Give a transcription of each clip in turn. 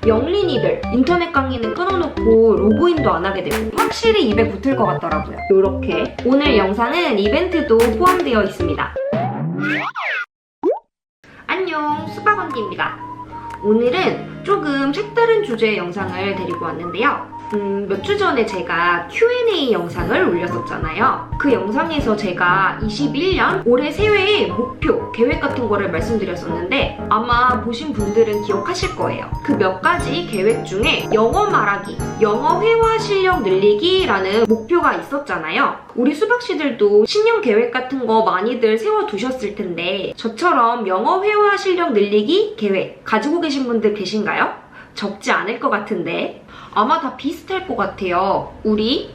영린이들 인터넷 강의는 끊어놓고 로그인도 안 하게 되고 확실히 입에 붙을 것 같더라고요. 이렇게 오늘 영상은 이벤트도 포함되어 있습니다. 안녕, 수박 언니입니다. 오늘은 조금 색다른 주제의 영상을 데리고 왔는데요. 몇 주 전에 제가 Q&A 영상을 올렸었잖아요. 그 영상에서 제가 21년 올해 새해의 목표, 계획 같은 거를 말씀드렸었는데 아마 보신 분들은 기억하실 거예요. 그 몇 가지 계획 중에 영어 말하기, 영어 회화 실력 늘리기라는 목표가 있었잖아요. 우리 수박씨들도 신년 계획 같은 거 많이들 세워두셨을 텐데 저처럼 영어 회화 실력 늘리기 계획 가지고 계신 분들 계신가요? 적지 않을 것 같은데 아마 다 비슷할 것 같아요. 우리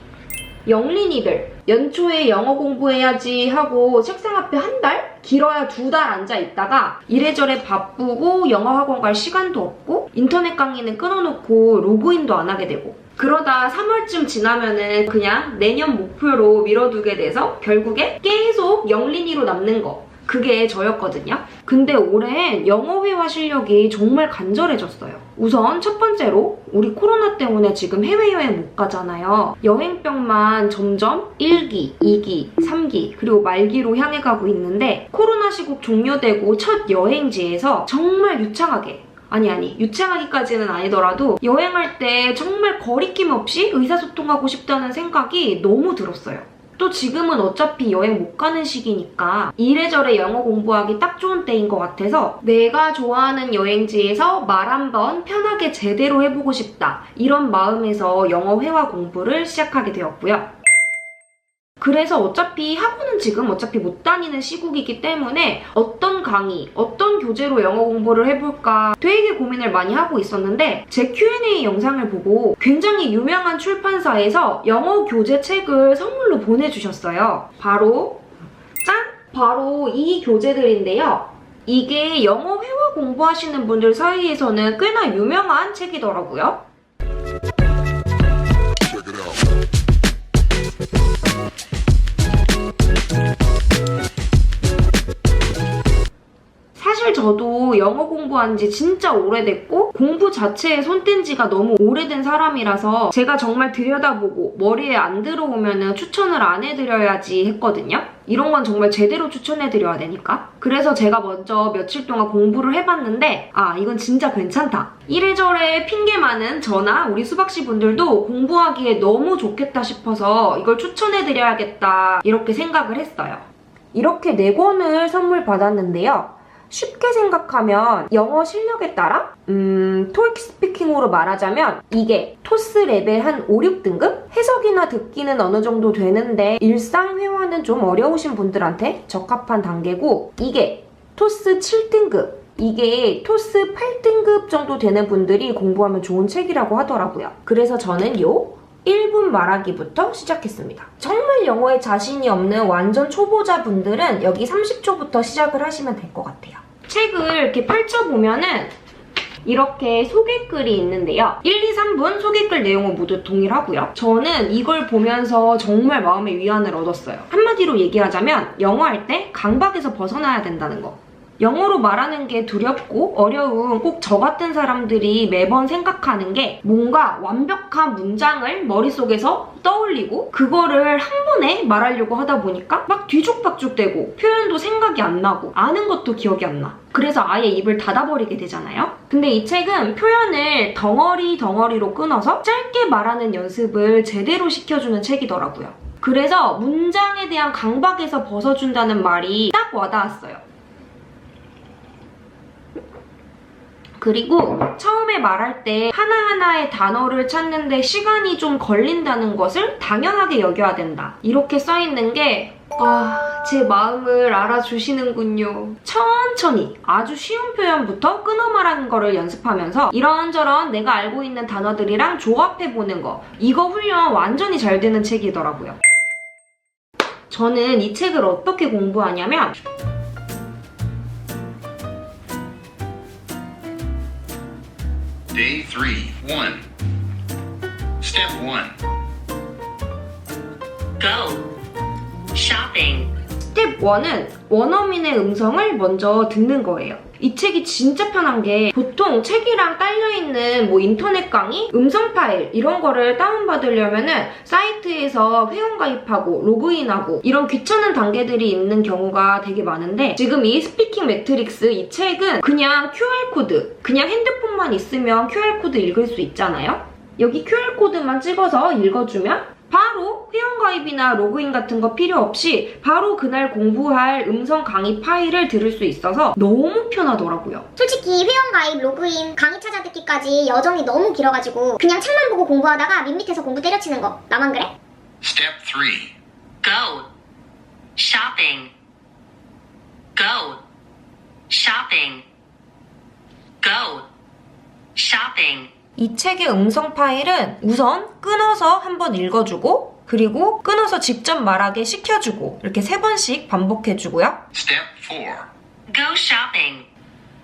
영린이들 연초에 영어 공부해야지 하고 책상 앞에 한 달? 길어야 2달 앉아 있다가 이래저래 바쁘고 영어 학원 갈 시간도 없고 인터넷 강의는 끊어놓고 로그인도 안 하게 되고 그러다 3월쯤 지나면은 그냥 내년 목표로 미뤄두게 돼서 결국에 계속 영린이로 남는 거, 그게 저였거든요. 근데 올해엔 영어 회화 실력이 정말 간절해졌어요. 우선 첫 번째로 우리 코로나 때문에 지금 해외여행 못 가잖아요. 여행병만 점점 1기, 2기, 3기 그리고 말기로 향해 가고 있는데 코로나 시국 종료되고 첫 여행지에서 정말 유창하게 유창하기까지는 아니더라도 여행할 때 정말 거리낌 없이 의사소통하고 싶다는 생각이 너무 들었어요. 또 지금은 어차피 여행 못 가는 시기니까 이래저래 영어 공부하기 딱 좋은 때인 것 같아서 내가 좋아하는 여행지에서 말 한번 편하게 제대로 해보고 싶다, 이런 마음에서 영어 회화 공부를 시작하게 되었고요. 그래서 어차피 학원은 지금 못 다니는 시국이기 때문에 어떤 강의, 어떤 교재로 영어 공부를 해볼까 되게 고민을 많이 하고 있었는데 제 Q&A 영상을 보고 굉장히 유명한 출판사에서 영어 교재 책을 선물로 보내주셨어요. 바로 이 교재들인데요. 이게 영어 회화 공부하시는 분들 사이에서는 꽤나 유명한 책이더라고요. 사실 저도 영어 공부한 지 진짜 오래됐고 공부 자체에 손 뗀 지가 너무 오래된 사람이라서 제가 정말 들여다보고 머리에 안 들어오면 추천을 안 해드려야지 했거든요. 이런 건 정말 제대로 추천해드려야 되니까. 그래서 제가 먼저 며칠 동안 공부를 해봤는데 이건 진짜 괜찮다. 이래저래 핑계 많은 저나 우리 수박씨 분들도 공부하기에 너무 좋겠다 싶어서 이걸 추천해드려야겠다 이렇게 생각을 했어요. 이렇게 4권을 선물 받았는데요. 쉽게 생각하면 영어 실력에 따라 토익 스피킹으로 말하자면 이게 토스 레벨 한 5, 6등급? 해석이나 듣기는 어느 정도 되는데 일상 회화는 좀 어려우신 분들한테 적합한 단계고 이게 토스 7등급, 이게 토스 8등급 정도 되는 분들이 공부하면 좋은 책이라고 하더라고요. 그래서 저는 1분 말하기부터 시작했습니다. 정말 영어에 자신이 없는 완전 초보자분들은 여기 30초부터 시작을 하시면 될 것 같아요. 책을 이렇게 펼쳐보면은 이렇게 소개글이 있는데요. 1, 2, 3분 소개글 내용은 모두 동일하고요. 저는 이걸 보면서 정말 마음의 위안을 얻었어요. 한마디로 얘기하자면 영어할 때 강박에서 벗어나야 된다는 거. 영어로 말하는 게 두렵고 어려운 꼭 저 같은 사람들이 매번 생각하는 게 뭔가 완벽한 문장을 머릿속에서 떠올리고 그거를 한 번에 말하려고 하다 보니까 막 뒤죽박죽되고 표현도 생각이 안 나고 아는 것도 기억이 안 나. 그래서 아예 입을 닫아버리게 되잖아요. 근데 이 책은 표현을 덩어리로 끊어서 짧게 말하는 연습을 제대로 시켜주는 책이더라고요. 그래서 문장에 대한 강박에서 벗어준다는 말이 딱 와닿았어요. 그리고 처음에 말할 때 하나하나의 단어를 찾는데 시간이 좀 걸린다는 것을 당연하게 여겨야 된다. 이렇게 써있는 게 제 마음을 알아주시는군요. 천천히 아주 쉬운 표현부터 끊어 말하는 거를 연습하면서 이런저런 내가 알고 있는 단어들이랑 조합해보는 거, 이거 훈련 완전히 잘 되는 책이더라고요. 저는 이 책을 어떻게 공부하냐면 Day 3, 1. Step 1. Go. Shopping. 스텝 1은 원어민의 음성을 먼저 듣는 거예요. 이 책이 진짜 편한 게 보통 책이랑 딸려있는 뭐 인터넷 강의, 음성 파일 이런 거를 다운받으려면은 사이트에서 회원가입하고 로그인하고 이런 귀찮은 단계들이 있는 경우가 되게 많은데 지금 이 스피킹 매트릭스 이 책은 그냥 QR코드, 그냥 핸드폰만 있으면 QR코드 읽을 수 있잖아요? 여기 QR코드만 찍어서 읽어주면 바로 회원가입이나 로그인 같은 거 필요 없이 바로 그날 공부할 음성 강의 파일을 들을 수 있어서 너무 편하더라고요. 솔직히 회원가입, 로그인, 강의 찾아듣기까지 여정이 너무 길어가지고 그냥 책만 보고 공부하다가 밋밋해서 공부 때려치는 거 나만 그래? Step 3. Go shopping. Go shopping. Go shopping. 이 책의 음성 파일은 우선 끊어서 한번 읽어주고 그리고 끊어서 직접 말하게 시켜주고 이렇게 3번씩 반복해주고요. Step 4. Go shopping.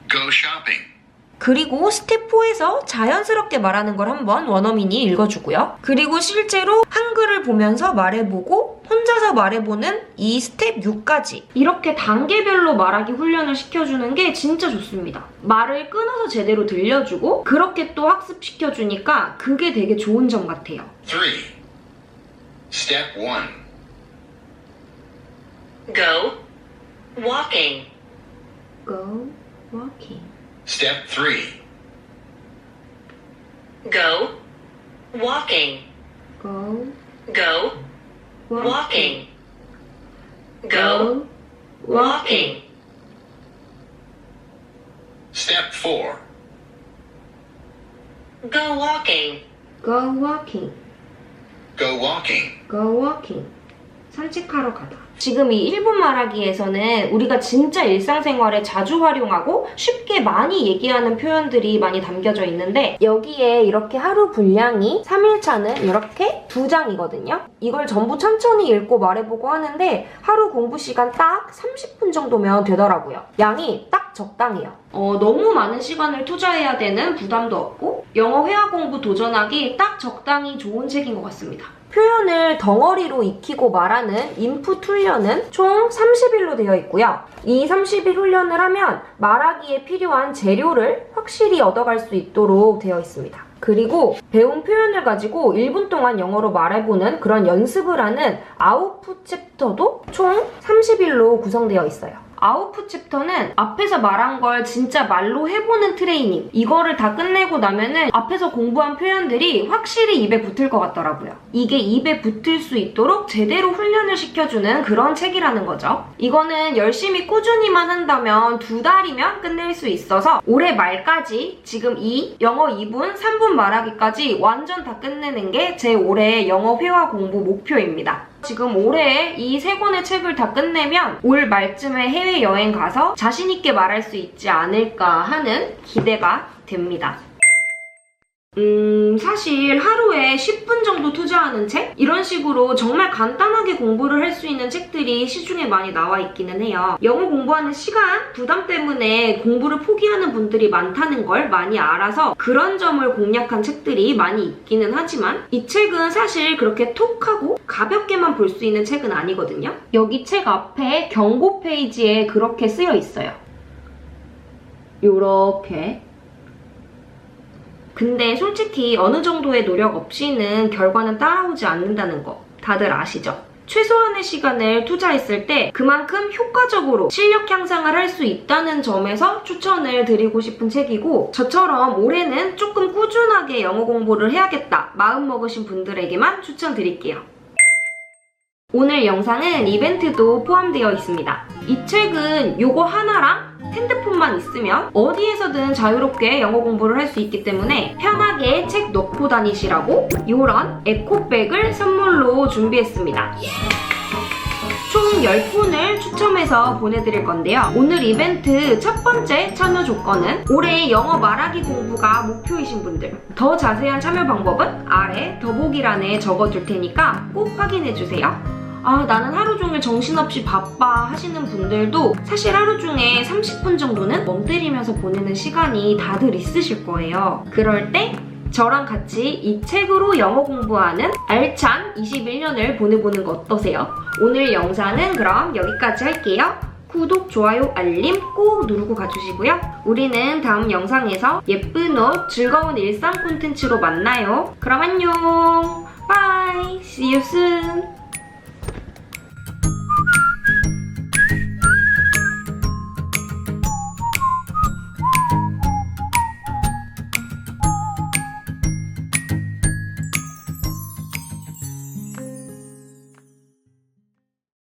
Go shopping. 그리고 스텝 4에서 자연스럽게 말하는 걸 한번 원어민이 읽어주고요. 그리고 실제로 한글을 보면서 말해보고 혼자서 말해보는 이 스텝 6까지 이렇게 단계별로 말하기 훈련을 시켜주는 게 진짜 좋습니다. 말을 끊어서 제대로 들려주고 그렇게 또 학습시켜주니까 그게 되게 좋은 점 같아요. 3. Step 1. Go walking. Go walking. Step 3. Go walking. Go Go walking. Go walking. Step 4. Go walking. Go walking. Go walking. Go walking. 산책하러 가다. 지금 이 1분 말하기에서는 우리가 진짜 일상생활에 자주 활용하고 쉽게 많이 얘기하는 표현들이 많이 담겨져 있는데 여기에 이렇게 하루 분량이 3일차는 이렇게 2장이거든요. 이걸 전부 천천히 읽고 말해보고 하는데 하루 공부 시간 딱 30분 정도면 되더라고요. 양이 딱 적당해요. 너무 많은 시간을 투자해야 되는 부담도 없고 영어 회화 공부 도전하기 딱 적당히 좋은 책인 것 같습니다. 표현을 덩어리로 익히고 말하는 인풋 훈련은 총 30일로 되어 있고요. 이 30일 훈련을 하면 말하기에 필요한 재료를 확실히 얻어갈 수 있도록 되어 있습니다. 그리고 배운 표현을 가지고 1분 동안 영어로 말해보는 그런 연습을 하는 아웃풋 챕터도 총 30일로 구성되어 있어요. 아웃풋 챕터는 앞에서 말한 걸 진짜 말로 해보는 트레이닝. 이거를 다 끝내고 나면은 앞에서 공부한 표현들이 확실히 입에 붙을 것 같더라고요. 이게 입에 붙을 수 있도록 제대로 훈련을 시켜주는 그런 책이라는 거죠. 이거는 열심히 꾸준히만 한다면 2달이면 끝낼 수 있어서 올해 말까지 지금 이 영어 2분, 3분 말하기까지 완전 다 끝내는 게 제 올해 영어 회화 공부 목표입니다. 지금 올해 이 3권의 책을 다 끝내면 올 말쯤에 해외여행 가서 자신있게 말할 수 있지 않을까 하는 기대가 됩니다. 사실 하루에 10분 정도 투자하는 책? 이런 식으로 정말 간단하게 공부를 할 수 있는 책들이 시중에 많이 나와 있기는 해요. 영어 공부하는 시간, 부담 때문에 공부를 포기하는 분들이 많다는 걸 많이 알아서 그런 점을 공략한 책들이 많이 있기는 하지만 이 책은 사실 그렇게 톡하고 가볍게만 볼 수 있는 책은 아니거든요. 여기 책 앞에 경고 페이지에 그렇게 쓰여 있어요. 요렇게. 근데 솔직히 어느 정도의 노력 없이는 결과는 따라오지 않는다는 거 다들 아시죠? 최소한의 시간을 투자했을 때 그만큼 효과적으로 실력 향상을 할 수 있다는 점에서 추천을 드리고 싶은 책이고 저처럼 올해는 조금 꾸준하게 영어 공부를 해야겠다 마음먹으신 분들에게만 추천드릴게요. 오늘 영상은 이벤트도 포함되어 있습니다. 이 책은 요거 하나랑 핸드폰만 있으면 어디에서든 자유롭게 영어 공부를 할 수 있기 때문에 편하게 책 넣고 다니시라고 이런 에코백을 선물로 준비했습니다. 총 10분을 추첨해서 보내드릴 건데요. 오늘 이벤트 첫 번째 참여 조건은 올해 영어 말하기 공부가 목표이신 분들. 더 자세한 참여 방법은 아래 더보기란에 적어둘 테니까 꼭 확인해주세요. 나는 하루 종일 정신없이 바빠 하시는 분들도 사실 하루 중에 30분 정도는 멍 때리면서 보내는 시간이 다들 있으실 거예요. 그럴 때 저랑 같이 이 책으로 영어 공부하는 알찬 21년을 보내보는 거 어떠세요? 오늘 영상은 그럼 여기까지 할게요. 구독, 좋아요, 알림 꼭 누르고 가주시고요. 우리는 다음 영상에서 예쁜 옷, 즐거운 일상 콘텐츠로 만나요. 그럼 안녕. Bye. See you soon.